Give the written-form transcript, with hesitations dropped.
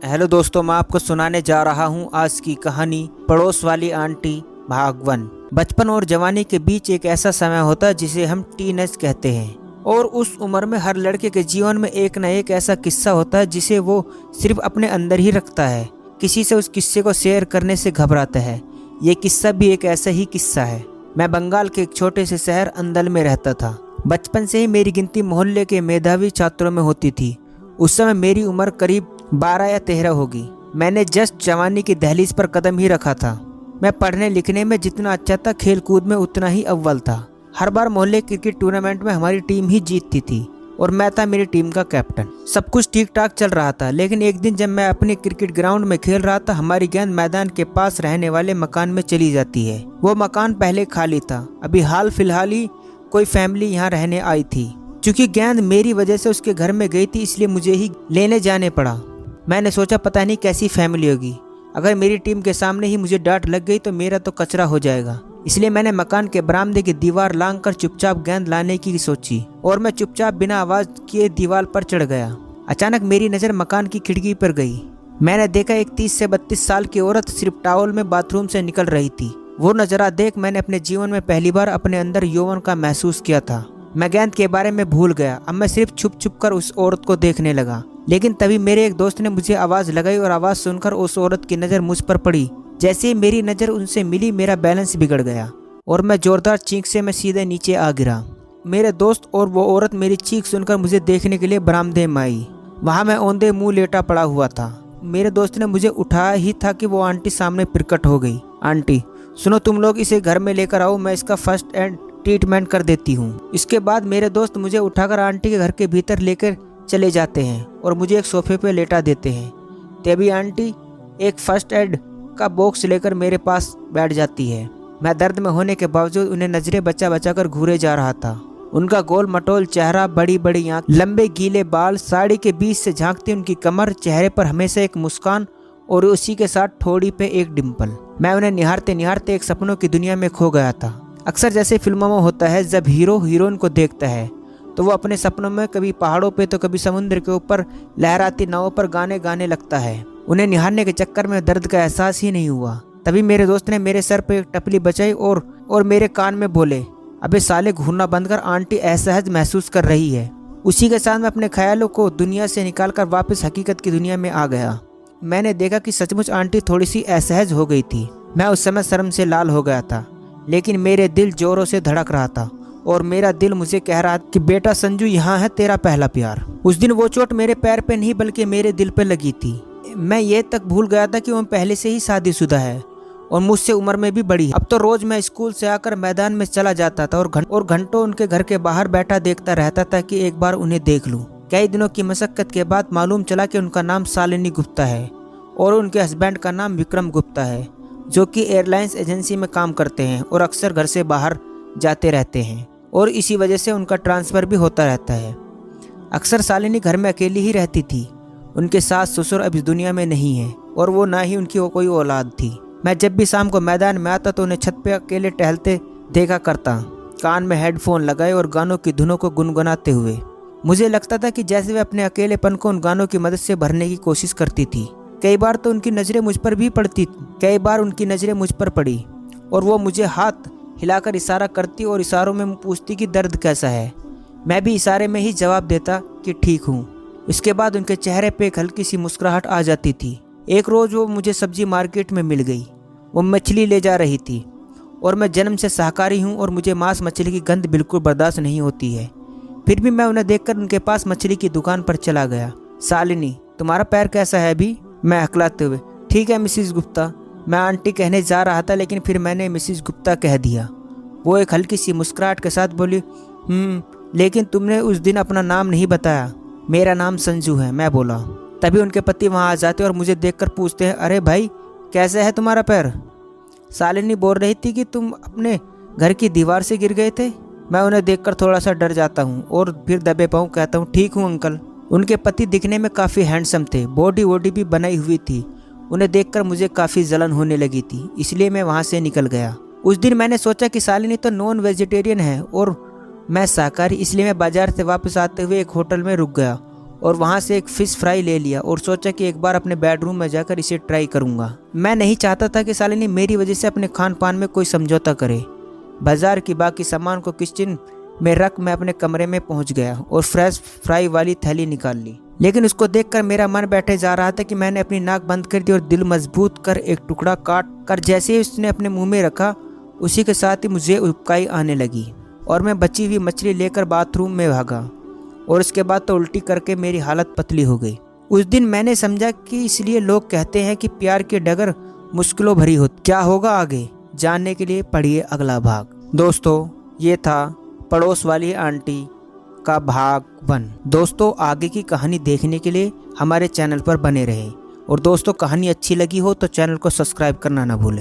Hello दोस्तों, मैं आपको सुनाने जा रहा हूँ आज की कहानी पड़ोस वाली आंटी भाग 1। बचपन और जवानी के बीच एक ऐसा समय होता है जिसे हम टीनेज कहते हैं। और उस उम्र में हर लड़के के जीवन में एक न एक ऐसा किस्सा होता है जिसे वो सिर्फ अपने अंदर ही रखता है, किसी से उस किस्से को शेयर करने से घबराता है। ये किस्सा भी एक ऐसा ही किस्सा है। मैं बंगाल के एक छोटे से शहर अंदल में रहता था। बचपन से ही मेरी गिनती मोहल्ले के मेधावी छात्रों में होती थी। उस समय मेरी उम्र करीब 12 या 13 होगी। मैंने जस्ट जवानी की दहलीज पर कदम ही रखा था। मैं पढ़ने लिखने में जितना अच्छा था, खेल कूद में उतना ही अव्वल था। हर बार मोहल्ले क्रिकेट टूर्नामेंट में हमारी टीम ही जीतती थी और मैं था मेरी टीम का कैप्टन। सब कुछ ठीक ठाक चल रहा था, लेकिन एक दिन जब मैं अपने क्रिकेट ग्राउंड में खेल रहा था, हमारी गेंद मैदान के पास रहने वाले मकान में चली जाती है। वो मकान पहले खाली था, अभी हाल फिलहाल ही कोई फैमिली यहाँ रहने आई थी। क्योंकि गेंद मेरी वजह से उसके घर में गई थी, इसलिए मुझे ही लेने जाने पड़ा। मैंने सोचा पता नहीं कैसी फैमिली होगी, अगर मेरी टीम के सामने ही मुझे डांट लग गई तो मेरा तो कचरा हो जाएगा। इसलिए मैंने मकान के बरामदे की दीवार लांघकर चुपचाप गेंद लाने की सोची और मैं चुपचाप बिना आवाज किए दीवार पर चढ़ गया। अचानक मेरी नज़र मकान की खिड़की पर गई। मैंने देखा एक 30 से 32 साल की औरत सिर्फ टॉवल में बाथरूम से निकल रही थी। वो नज़ारा देख मैंने अपने जीवन में पहली बार अपने अंदर यौवन का महसूस किया था। मैं गेंद के बारे में भूल गया। अब मैं सिर्फ छुप छुप कर उस औरत को देखने लगा। लेकिन तभी मेरे एक दोस्त ने मुझे आवाज़ लगाई और आवाज़ सुनकर उस औरत की नज़र मुझ पर पड़ी। जैसे ही मेरी नज़र उनसे मिली, मेरा बैलेंस बिगड़ गया और मैं जोरदार चीख से मैं सीधे नीचे आ गिरा। मेरे दोस्त और वो औरत मेरी चीख सुनकर मुझे देखने के लिए बरामदे में आई। वहाँ मैं औंधे मुँह लेटा पड़ा हुआ था। मेरे दोस्त ने मुझे उठाया ही था कि वो आंटी सामने प्रकट हो गई। आंटी, सुनो, तुम लोग इसे घर में लेकर आओ, मैं इसका फर्स्ट एड ट्रीटमेंट कर देती हूँ। इसके बाद मेरे दोस्त मुझे उठाकर आंटी के घर के भीतर लेकर चले जाते हैं और मुझे एक सोफे पे लेटा देते हैं। तभी आंटी एक फर्स्ट एड का बॉक्स लेकर मेरे पास बैठ जाती है। मैं दर्द में होने के बावजूद उन्हें नजरें बचा बचा कर घूरे जा रहा था। उनका गोल मटोल चेहरा, बड़ी बड़ी आंख, लंबे गीले बाल, साड़ी के बीच से झांकती उनकी कमर, चेहरे पर हमेशा एक मुस्कान और उसी के साथ ठोड़ी पे एक डिम्पल। मैं उन्हें निहारते निहारते एक सपनों की दुनिया में खो गया था। अक्सर जैसे फिल्मों में होता है, जब हीरो हीरोइन को देखता है तो वो अपने सपनों में कभी पहाड़ों पे तो कभी समुद्र के ऊपर लहराती नावों पर गाने गाने लगता है। उन्हें निहारने के चक्कर में दर्द का एहसास ही नहीं हुआ। तभी मेरे दोस्त ने मेरे सर पे एक टपली बचाई और मेरे कान में बोले, अबे साले, घूरना बंद कर, आंटी असहज महसूस कर रही है। उसी के साथ मैं अपने ख्यालों को दुनिया से निकालकर वापस हकीकत की दुनिया में आ गया। मैंने देखा कि सचमुच आंटी थोड़ी सी असहज हो गई थी। मैं उस समय शर्म से लाल हो गया था, लेकिन मेरे दिल जोरों से धड़क रहा था और मेरा दिल मुझे कह रहा कि बेटा संजू, यहाँ है तेरा पहला प्यार। उस दिन वो चोट मेरे पैर पे नहीं बल्कि मेरे दिल पे लगी थी। मैं ये तक भूल गया था कि वो पहले से ही शादीशुदा है और मुझसे उम्र में भी बड़ी है। अब तो रोज मैं स्कूल से आकर मैदान में चला जाता था और घंटों उनके घर के बाहर बैठा देखता रहता था कि एक बार उन्हें देख लूं। कई दिनों की मशक्कत के बाद मालूम चला कि उनका नाम शालिनी गुप्ता है और उनके हस्बैंड का नाम विक्रम गुप्ता है, जो कि एयरलाइंस एजेंसी में काम करते हैं और अक्सर घर से बाहर जाते रहते हैं और इसी वजह से उनका ट्रांसफ़र भी होता रहता है। अक्सर शालिनी घर में अकेली ही रहती थी। उनके सास ससुर अब इस दुनिया में नहीं है और वो ना ही उनकी कोई औलाद थी। मैं जब भी शाम को मैदान में आता तो उन्हें छत पे अकेले टहलते देखा करता, कान में हेडफोन लगाए और गानों की धुनों को गुनगुनाते हुए। मुझे लगता था कि जैसे वे अपने अकेलेपन को उन गानों की मदद से भरने की कोशिश करती थी। कई बार तो उनकी नज़रें मुझ पर भी पड़ती, कई बार उनकी नज़रें मुझ पर पड़ी और वो मुझे हाथ हिलाकर इशारा करती और इशारों में पूछती कि दर्द कैसा है। मैं भी इशारे में ही जवाब देता कि ठीक हूँ। इसके बाद उनके चेहरे पे एक हल्की सी मुस्कुराहट आ जाती थी। एक रोज़ वो मुझे सब्जी मार्केट में मिल गई। वो मछली ले जा रही थी और मैं जन्म से शाकाहारी हूँ और मुझे मांस मछली की गंध बिल्कुल बर्दाश्त नहीं होती है। फिर भी मैं उन्हें देखकर उनके पास मछली की दुकान पर चला गया। शालिनी, तुम्हारा पैर कैसा है अभी? मैं हकलाते हुए, ठीक है मिसिस गुप्ता। मैं आंटी कहने जा रहा था, लेकिन फिर मैंने मिसिस गुप्ता कह दिया। वो एक हल्की सी मुस्कुराहट के साथ बोली, लेकिन तुमने उस दिन अपना नाम नहीं बताया। मेरा नाम संजू है, मैं बोला। तभी उनके पति वहाँ आ जाते और मुझे देखकर पूछते हैं, अरे भाई, कैसे है तुम्हारा पैर? शालिनी बोल रही थी कि तुम अपने घर की दीवार से गिर गए थे। मैं उन्हें देखकर थोड़ा सा डर जाता हूँ और फिर दबे पाँव कहता हूँ, ठीक हूँ अंकल। उनके पति दिखने में काफ़ी हैंडसम थे, बॉडी वॉडी भी बनाई हुई थी। उन्हें देखकर मुझे काफ़ी जलन होने लगी थी, इसलिए मैं वहाँ से निकल गया। उस दिन मैंने सोचा कि शालिनी तो नॉन वेजिटेरियन है और मैं शाकाहारी, इसलिए मैं बाजार से वापस आते हुए एक होटल में रुक गया और वहाँ से एक फ़िश फ्राई ले लिया और सोचा कि एक बार अपने बेडरूम में जाकर इसे ट्राई करूँगा। मैं नहीं चाहता था कि सालिनी मेरी वजह से अपने खान पान में कोई समझौता करे। बाजार की बाकी सामान को किचन में रख मैं अपने कमरे में पहुंच गया और फ्रेश फ्राई वाली थैली निकाल ली। लेकिन उसको देखकर मेरा मन बैठे जा रहा था कि मैंने अपनी नाक बंद कर दी और दिल मजबूत कर एक टुकड़ा काट कर जैसे ही उसने अपने मुंह में रखा, उसी के साथ ही मुझे उबकाई आने लगी और मैं बची हुई मछली लेकर बाथरूम में भागा और उसके बाद तो उल्टी करके मेरी हालत पतली हो गई। उस दिन मैंने समझा कि इसलिए लोग कहते हैं कि प्यार की डगर मुश्किलों भरी हो। क्या होगा आगे जानने के लिए पढ़िए अगला भाग। दोस्तों, ये था पड़ोस वाली आंटी का भाग 1। दोस्तों, आगे की कहानी देखने के लिए हमारे चैनल पर बने रहें और दोस्तों, कहानी अच्छी लगी हो तो चैनल को सब्सक्राइब करना ना भूलें।